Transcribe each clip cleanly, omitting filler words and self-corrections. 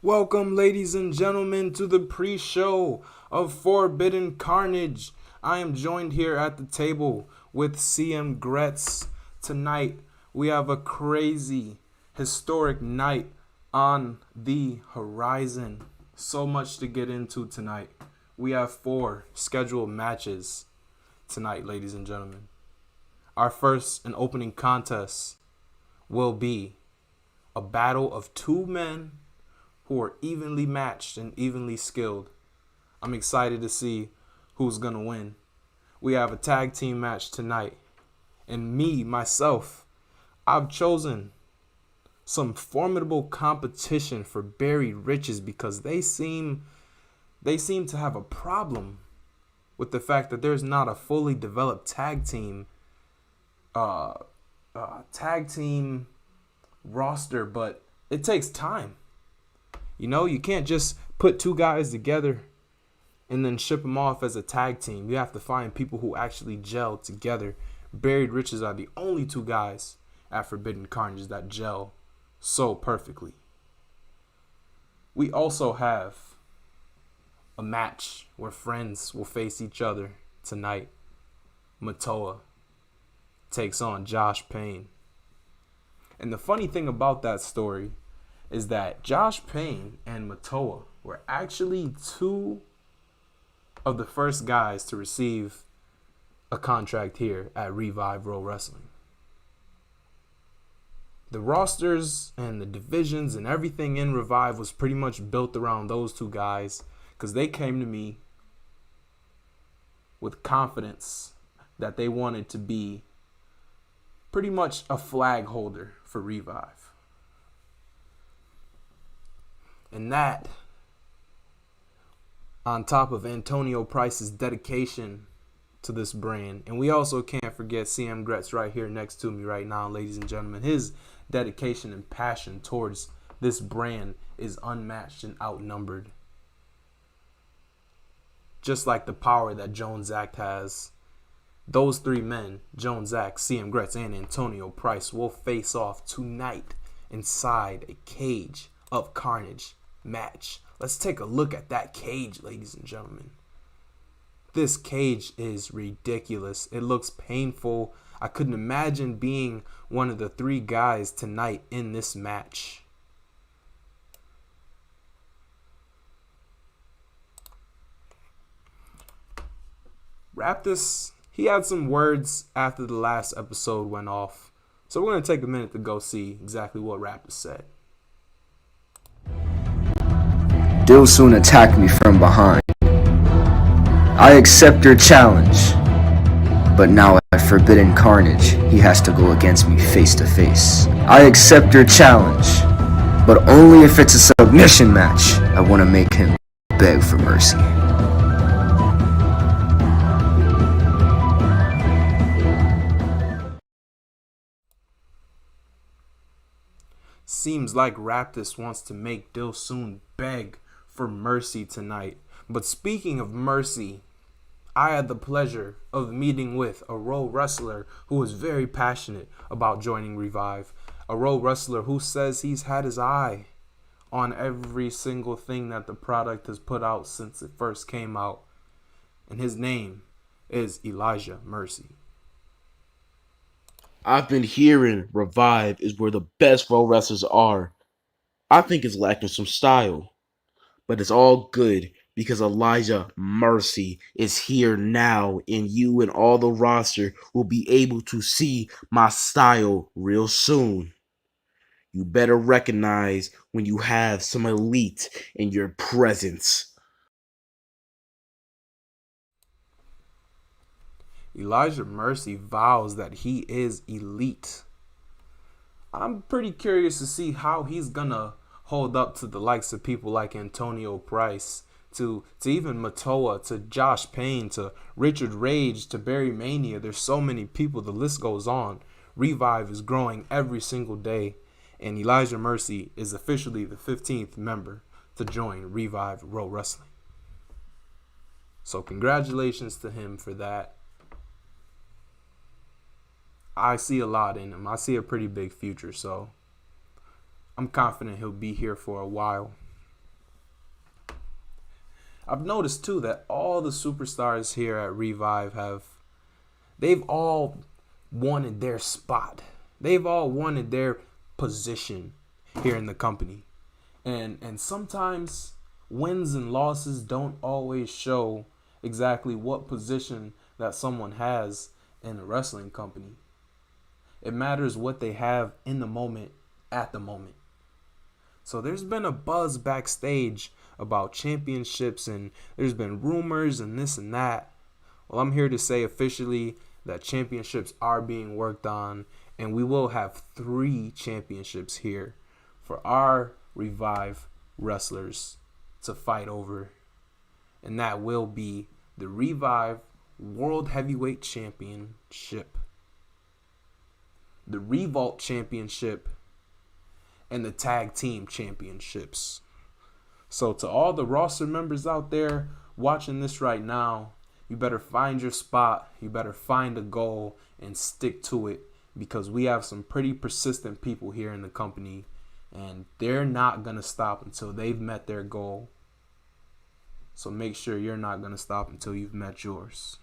Welcome, ladies and gentlemen, to the pre-show of Forbidden Carnage. I am joined here at the table with CM Gretz. Tonight, we have a crazy, historic night on the horizon. So much to get into tonight. We have 4 scheduled matches tonight, ladies and gentlemen. Our first and opening contest will be a battle of 2 men who are evenly matched and evenly skilled. I'm excited to see who's going to win. We have a tag team match tonight. And myself, I've chosen some formidable competition for Barry Riches because they seem to have a problem with the fact that there's not a fully developed tag team roster, but it takes time. You know, you can't just put 2 guys together and then ship them off as a tag team. You have to find people who actually gel together. Buried Riches are the only 2 guys at Forbidden Carnage that gel so perfectly. We also have a match where friends will face each other tonight. Matua takes on Josh Payne. And the funny thing about that story is that Josh Payne and Matua were actually 2 of the first guys to receive a contract here at Revive Pro Wrestling. The rosters and the divisions and everything in Revive was pretty much built around those 2 guys because they came to me with confidence that they wanted to be pretty much a flag holder for Revive. And that, on top of Antonio Price's dedication to this brand. And we also can't forget CM Gretz right here next to me right now, ladies and gentlemen. His dedication and passion towards this brand is unmatched and outnumbered. Just like the power that Jones Act has. Those 3 men, Jones Act, CM Gretz, and Antonio Price, will face off tonight inside a cage of Carnage match. Let's take a look at that cage, ladies and gentlemen. This cage is ridiculous. It looks painful. I couldn't imagine being one of the 3 guys tonight in this match. Raptus, he had some words after the last episode went off. So we're going to take a minute to go see exactly what Raptus said. Dilsune attacked me from behind. I accept your challenge, but now at Forbidden Carnage, he has to go against me face to face. I accept your challenge, but only if it's a submission match. I want to make him beg for mercy. Seems like Raptus wants to make Dilsune beg for mercy tonight. But speaking of mercy, I had the pleasure of meeting with a Pro wrestler who was very passionate about joining Revive. A Pro wrestler who says he's had his eye on every single thing that the product has put out since it first came out. And his name is Elijah Mercy. I've been hearing Revive is where the best pro wrestlers are. I think it's lacking some style, but it's all good because Elijah Mercy is here now, and you and all the roster will be able to see my style real soon. You better recognize when you have some elite in your presence. Elijah Mercy vows that he is elite. I'm pretty curious to see how he's gonna hold up to the likes of people like Antonio Price, to even Matua, to Josh Payne, to Richard Rage, to Barry Mania. There's so many people, the list goes on. Revive is growing every single day, and Elijah Mercy is officially the 15th member to join Revive Pro Wrestling. So congratulations to him for that. I see a lot in him. I see a pretty big future, so I'm confident he'll be here for a while. I've noticed too that all the superstars here at Revive they've all wanted their spot. They've all wanted their position here in the company. And sometimes wins and losses don't always show exactly what position that someone has in a wrestling company. It matters what they have in the moment, at the moment. So there's been a buzz backstage about championships, and there's been rumors and this and that. Well, I'm here to say officially that championships are being worked on, and we will have 3 championships here for our Revive wrestlers to fight over. And that will be the Revive World Heavyweight Championship, the Revolt Championship, and the Tag Team Championships. So to all the roster members out there watching this right now, you better find your spot, you better find a goal and stick to it, because we have some pretty persistent people here in the company, and they're not going to stop until they've met their goal. So make sure you're not going to stop until you've met yours.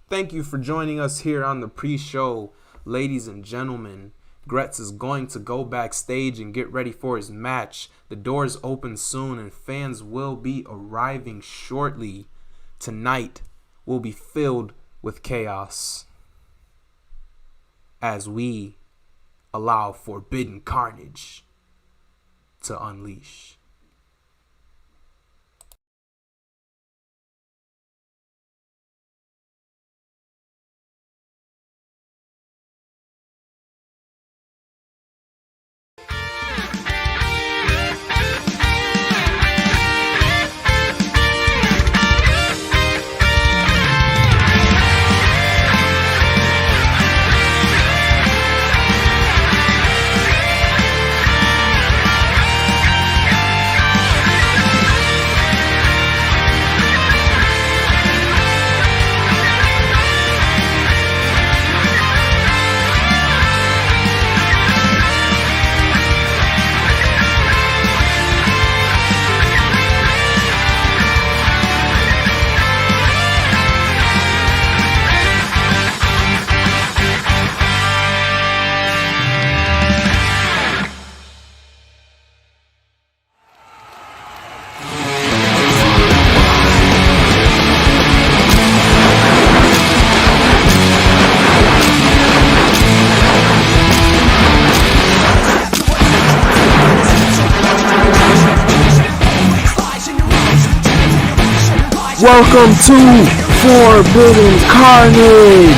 Thank you for joining us here on the pre-show, ladies and gentlemen. Gretz is going to go backstage and get ready for his match. The doors open soon and fans will be arriving shortly. Tonight will be filled with chaos as we allow Forbidden Carnage to unleash. Welcome to Forbidden Carnage.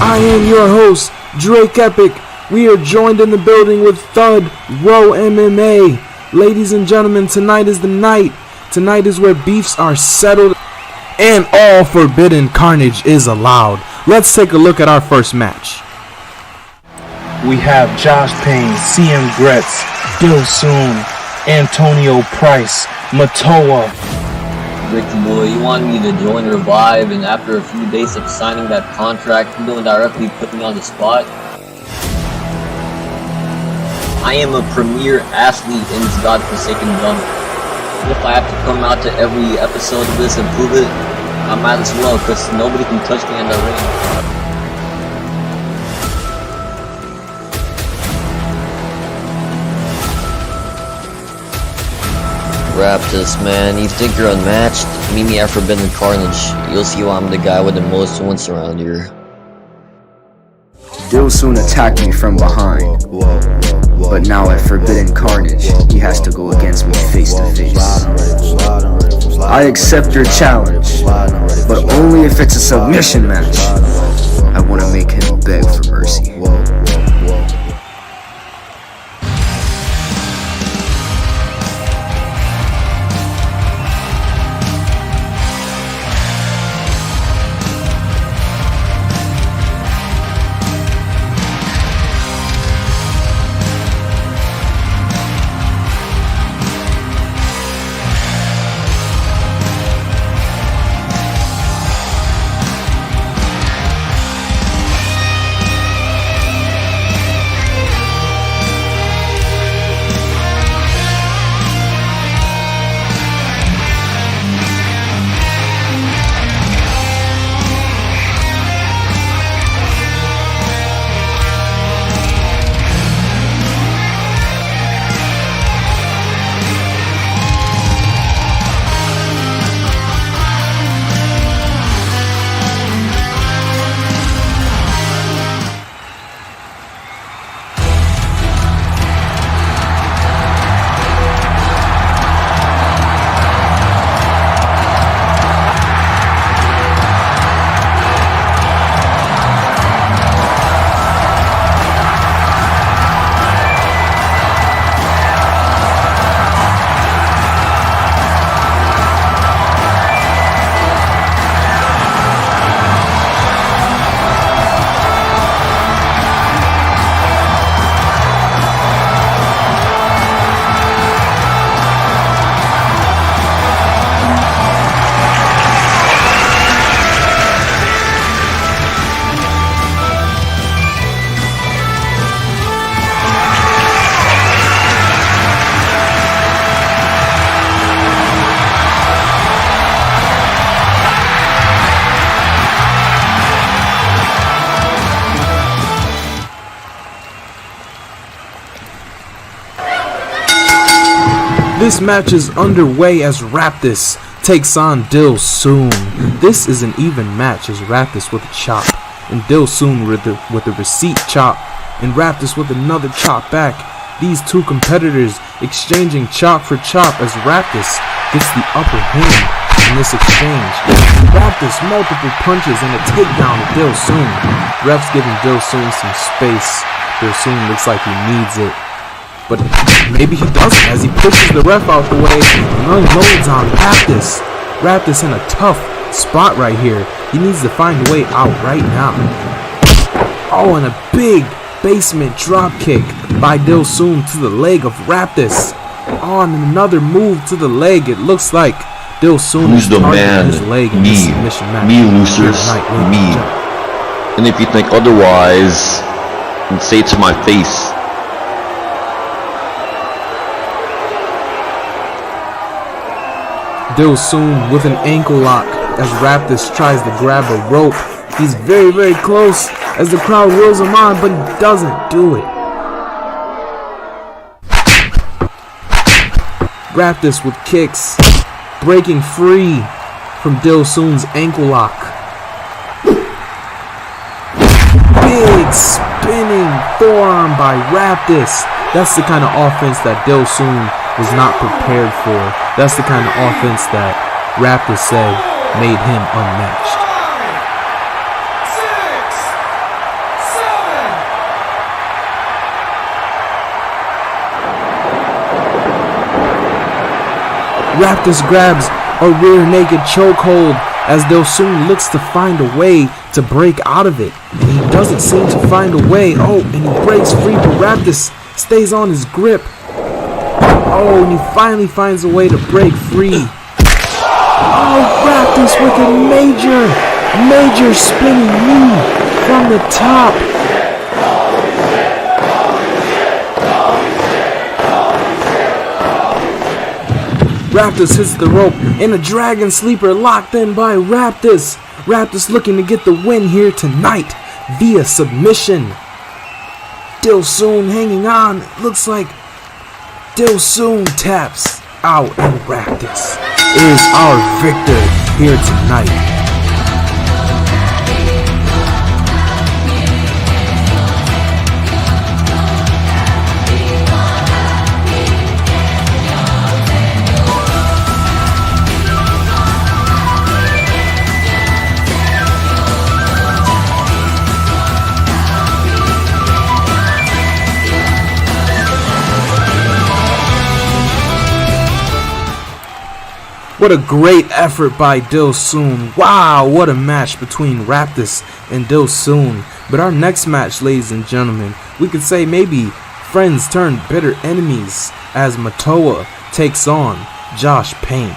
I am your host, Drake Epic. We are joined in the building with Thud Row MMA. Ladies and gentlemen, tonight is the night. Tonight is where beefs are settled and all Forbidden Carnage is allowed. Let's take a look at our first match. We have Josh Payne, CM Gretz, Dilsune, Antonio Price, Matua. Ricky boy, you wanted me to join Revive, and after a few days of signing that contract, you don't directly put me on the spot. I am a premier athlete in this godforsaken dump. And if I have to come out to every episode of this and prove it, I might as well, because nobody can touch me in the ring. Raptus, man, you think you're unmatched? Meet me at Forbidden Carnage. You'll see why I'm the guy with the most wins around here. Dilsune attacked me from behind, but now at Forbidden Carnage, he has to go against me face to face. I accept your challenge, but only if it's a submission match. I want to make him beg for mercy. This match is underway as Raptus takes on Dilsune. This is an even match as Raptus with a chop and Dilsune with a receipt chop and Raptus with another chop back. These two competitors exchanging chop for chop as Raptus gets the upper hand in this exchange. Raptus multiple punches and a takedown of Dilsune. Ref's giving Dilsune some space. Dilsune looks like he needs it. But maybe he doesn't as he pushes the ref out the way and unloads on Raptus. Raptus in a tough spot right here. He needs to find a way out right now. Oh, and a big basement drop kick by Dilsune to the leg of Raptus. Oh, and another move to the leg. It looks like Dilsune Who's is the targeting man? his leg in Me. this submission match. Me, losers. Here tonight, ladies Me. and gentlemen. And if you think otherwise, then say it to my face. Dilsune with an ankle lock as Raptus tries to grab a rope. He's very, very close as the crowd wills him on, but he doesn't do it. Raptus with kicks, breaking free from Dilsune's ankle lock. Big spinning forearm by Raptus. That's the kind of offense that Dilsune was not prepared for. That's the kind of offense that Raptus said made him unmatched. 6, 7. Raptus grabs a rear naked chokehold as Dilsune looks to find a way to break out of it. And he doesn't seem to find a way. Oh, and he breaks free, but Raptus stays on his grip. Oh, and he finally finds a way to break free. Oh, Raptus with a major spinning knee from the top. Raptus hits the rope and a dragon sleeper locked in by Raptus. Raptus looking to get the win here tonight via submission. Dilsune hanging on. It looks like Dilsune taps out and Raptus is our victor here tonight. What a great effort by Dilsune. Wow, what a match between Raptus and Dilsune. But our next match, ladies and gentlemen, we could say maybe friends turn bitter enemies as Matua takes on Josh Payne.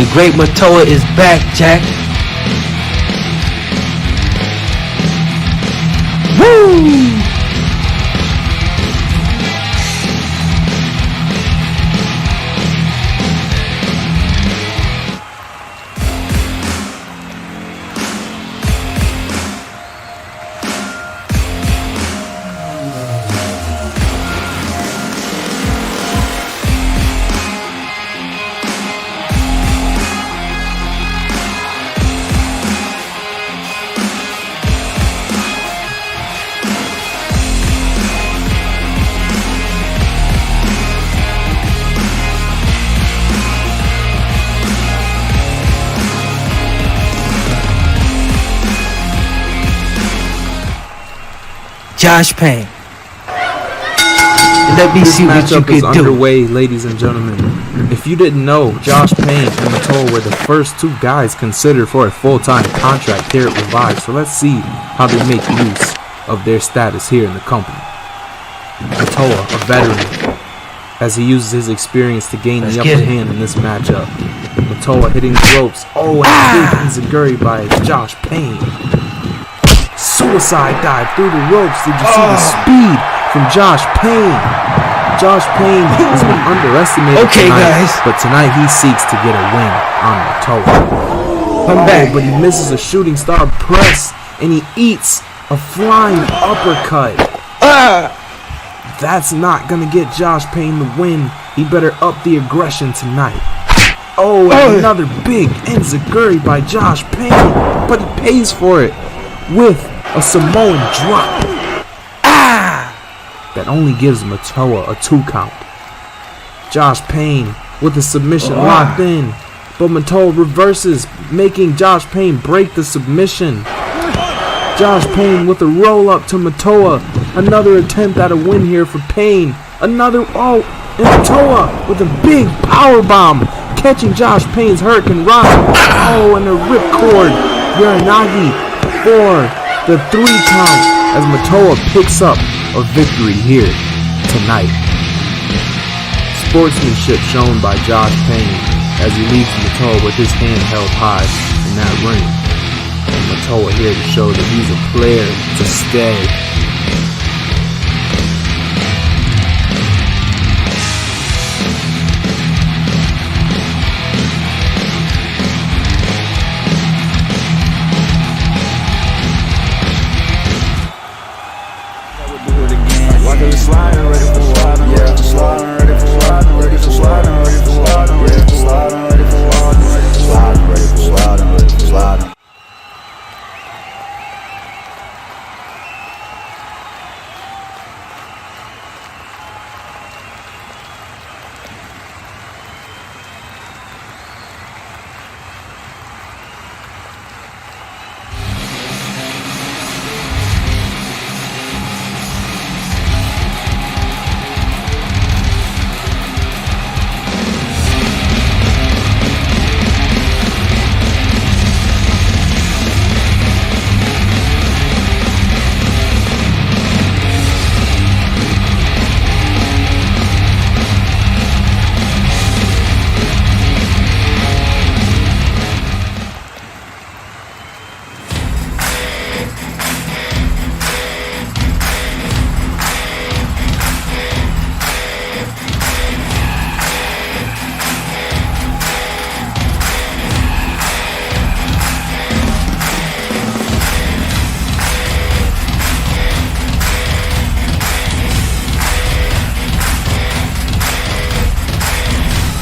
The great Matua is back, Jack. Woo! Josh Payne. Let me This see what you matchup is can do. underway, ladies and gentlemen. If If you didn't know, Josh Payne and Matua were the first two guys considered for a full-time contract here at Revive, so let's see how they make use of their status here in the company. Matua, a veteran, as he uses his experience to gain the upper hand in this matchup. Matua hitting the ropes. Oh, and a big enziguri by Josh Payne. Suicide dive through the ropes. Did you see the speed from Josh Payne? Josh Payne has been underestimated tonight, but tonight he seeks to get a win on Matua. I'm back. But he misses a shooting star press, and he eats a flying uppercut. That's not going to get Josh Payne the win. He better up the aggression tonight. Oh, and another big enziguri by Josh Payne, but he pays for it with a Samoan drop. That only gives Matua a 2 count. Josh Payne with the submission locked in, but Matua reverses, making Josh Payne break the submission. Josh Payne with a roll up to Matua. Another attempt at a win here for Payne. And Matua with a big power bomb, catching Josh Payne's Hurricane Rock. Oh, and a ripcord Uranagi for the 3 count as Matua picks up a victory here tonight. Sportsmanship shown by Josh Payne as he leaves Matua with his hand held high in that ring. And Matua here to show that he's a player to stay.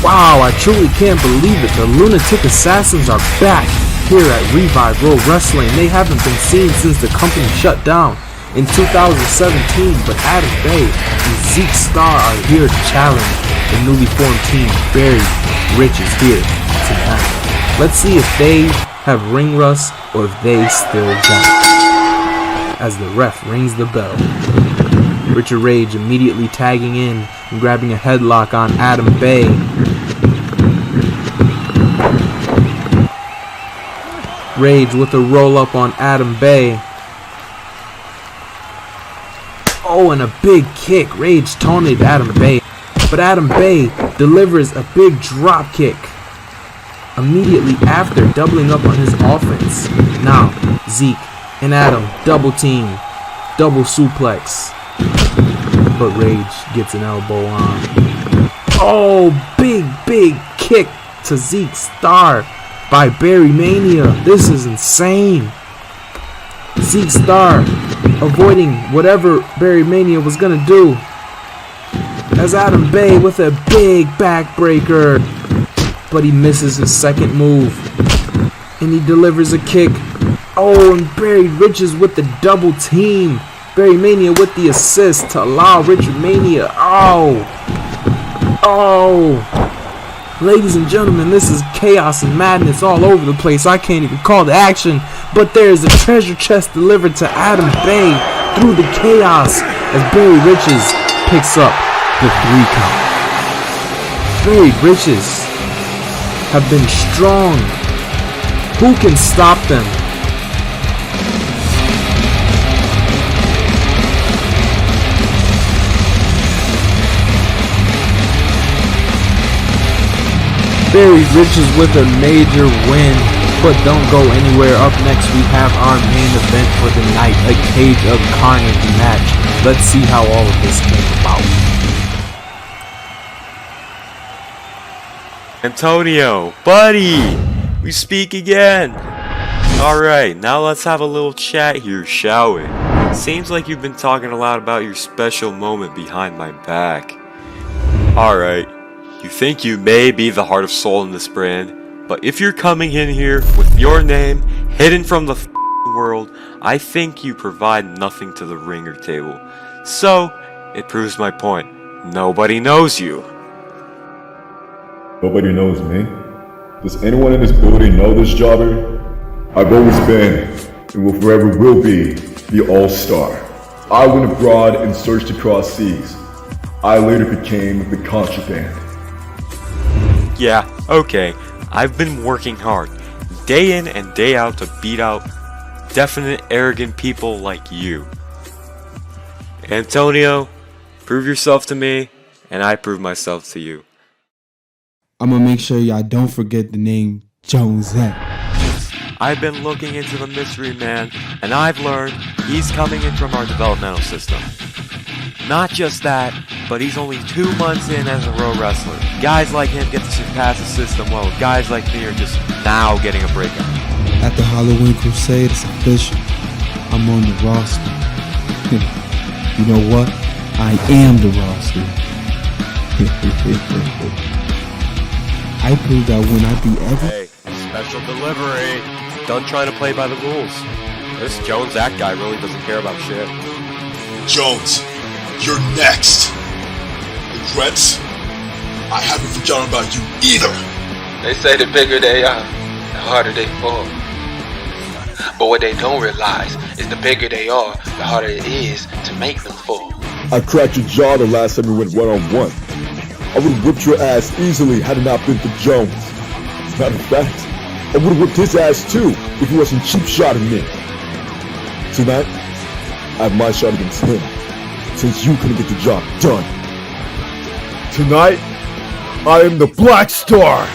Wow, I truly can't believe it. The Lunatic Assassins are back here at Revive Pro Wrestling. They haven't been seen since the company shut down in 2017, but Adam Bay and Zeke Star are here to challenge the newly formed team, Barry Riche is here tonight. Let's see if they have ring rust or if they still don't. As the ref rings the bell, Richard Rage immediately tagging in and grabbing a headlock on Adam Bay. Rage with a roll up on Adam Bay. Oh, and a big kick. Rage taunted Adam Bay, but Adam Bay delivers a big drop kick immediately after, doubling up on his offense. Now Zeke and Adam double team, double suplex, but Rage gets an elbow on. Oh, big kick to Zeke Star by Barry Mania. This is insane. Zeke Star avoiding whatever Barry Mania was gonna do, as Adam Bay with a big backbreaker, but he misses his second move and he delivers a kick. Oh, and Barry Riches with the double team. Barry Mania with the assist to allow Richard Mania. Ladies and gentlemen, this is chaos and madness all over the place. I can't even call the action, but there is a treasure chest delivered to Adam Bay through the chaos as Barry Riches picks up the 3 count. very Riches have been strong. Who can stop them? Very Riches with a major win, but don't go anywhere. Up next we have our main event for the night, a Cage of Carnage match. Let's see how all of this came about. Antonio, buddy, we speak again. Alright, now let's have a little chat here, shall we? Seems like you've been talking a lot about your special moment behind my back. Alright, you think you may be the heart of soul in this brand, but if you're coming in here with your name hidden from the world, I think you provide nothing to the ringer table. So, it proves my point. Nobody knows you. Nobody knows me. Does anyone in this building know this jobber? I've always been, and will forever will be, the all-star. I went abroad and searched across seas. I later became the contraband. Yeah, okay, I've been working hard, day in and day out to beat out definite arrogant people like you. Antonio, prove yourself to me, and I prove myself to you. I'm gonna make sure y'all don't forget the name Jonesette. I've been looking into the mystery man, and I've learned he's coming in from our developmental system. Not just that, but he's only 2 months in as a pro wrestler. Guys like him get to surpass the system, while guys like me are just now getting a breakout. At the Halloween Crusade, it's official. I'm on the roster. You know what? I am the roster. I proved that when I beat every... Hey, special delivery. Done trying to play by the rules. This Jones Act guy really doesn't care about shit. Jones, you're next. The Gretz, I haven't forgotten about you either. They say the bigger they are, the harder they fall. But what they don't realize is the bigger they are, the harder it is to make them fall. I cracked your jaw the last time we went one-on-one. I would've whipped your ass easily had it not been for Jones. Matter of fact, I would've whipped his ass too if he wasn't cheap-shotting me. Tonight, I have my shot against him, since you couldn't get the job done. Tonight, I am the Black Star!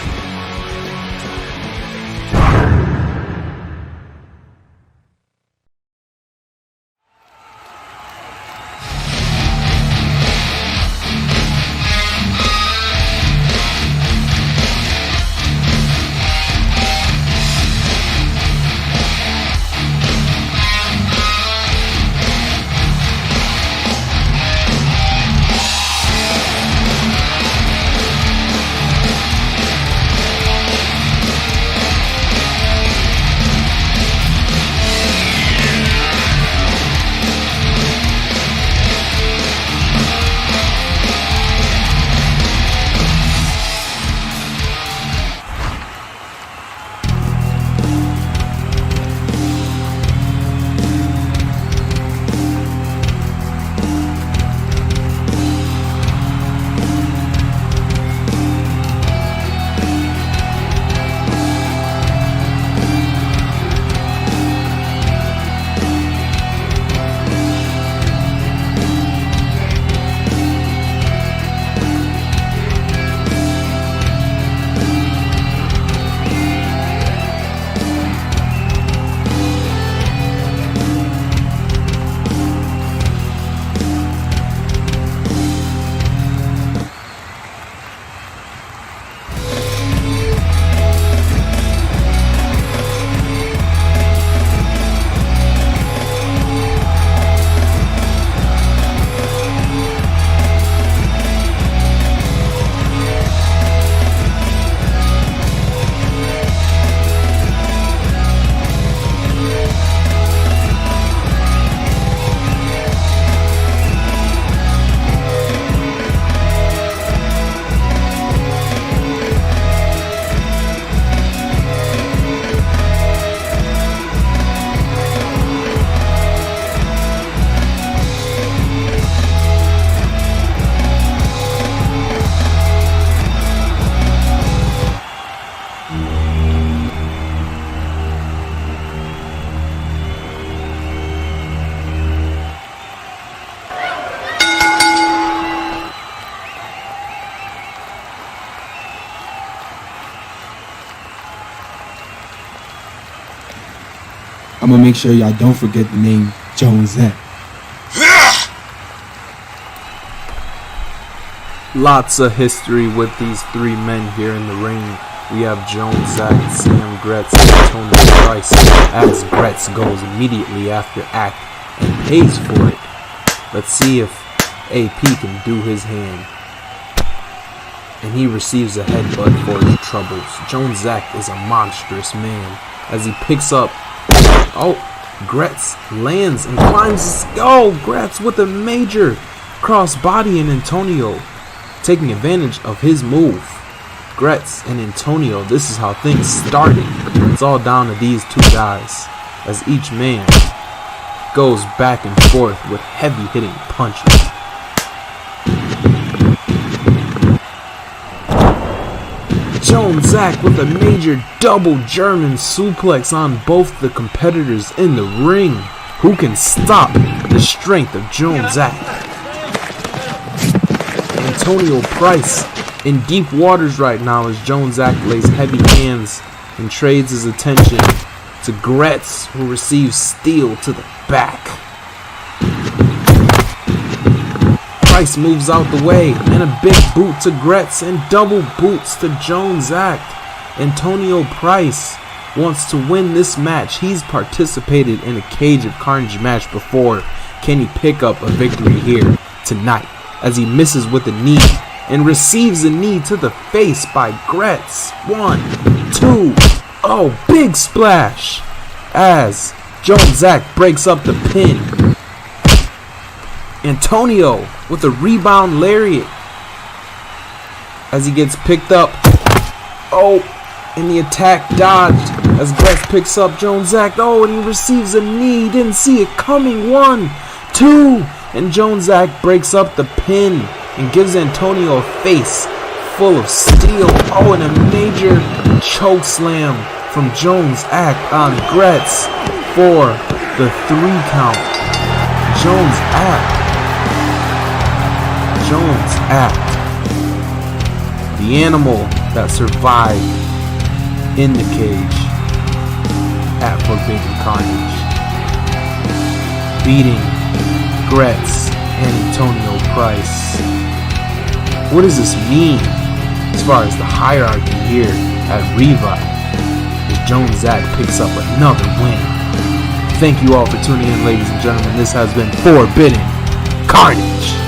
I'm gonna make sure y'all don't forget the name Jones Zach. Lots of history with these three men here in the ring. We have Jones Zach, CM Gretz, and Tony Price, as Gretz goes immediately after Act and pays for it. Let's see if AP can do his hand. And he receives a headbutt for his troubles. Jones Zach is a monstrous man as he picks up. Oh, Gretz lands and climbs. Oh, Gretz with a major crossbody, and Antonio taking advantage of his move. Gretz and Antonio, this is how things started. It's all down to these two guys as each man goes back and forth with heavy hitting punches. Jones Zach with a major double German suplex on both the competitors in the ring. Who can stop the strength of Jones Zach? Antonio Price in deep waters right now as Jones Zach lays heavy hands and trades his attention to Gretz, who receives steel to the back. Price moves out the way and a big boot to Gretz and double boots to Jones Zach. Antonio Price wants to win this match. He's participated in a Cage of Carnage match before. Can he pick up a victory here tonight as he misses with a knee and receives a knee to the face by Gretz? 1, 2, oh, big splash as Jones Zach breaks up the pin. Antonio with a rebound lariat as he gets picked up. Oh, and the attack dodged as Gretz picks up Jones Zach. Oh, and he receives a knee. Didn't see it coming. 1, 2, and Jones Zach breaks up the pin and gives Antonio a face full of steel. Oh, and a major choke slam from Jones Zach on Gretz for the 3 count. Jones Act, the animal that survived in the cage at Forbidden Carnage, beating Gretz and Antonio Price. What does this mean as far as the hierarchy here at Revive as Jones Zach picks up another win? Thank you all for tuning in, ladies and gentlemen. This has been Forbidden Carnage.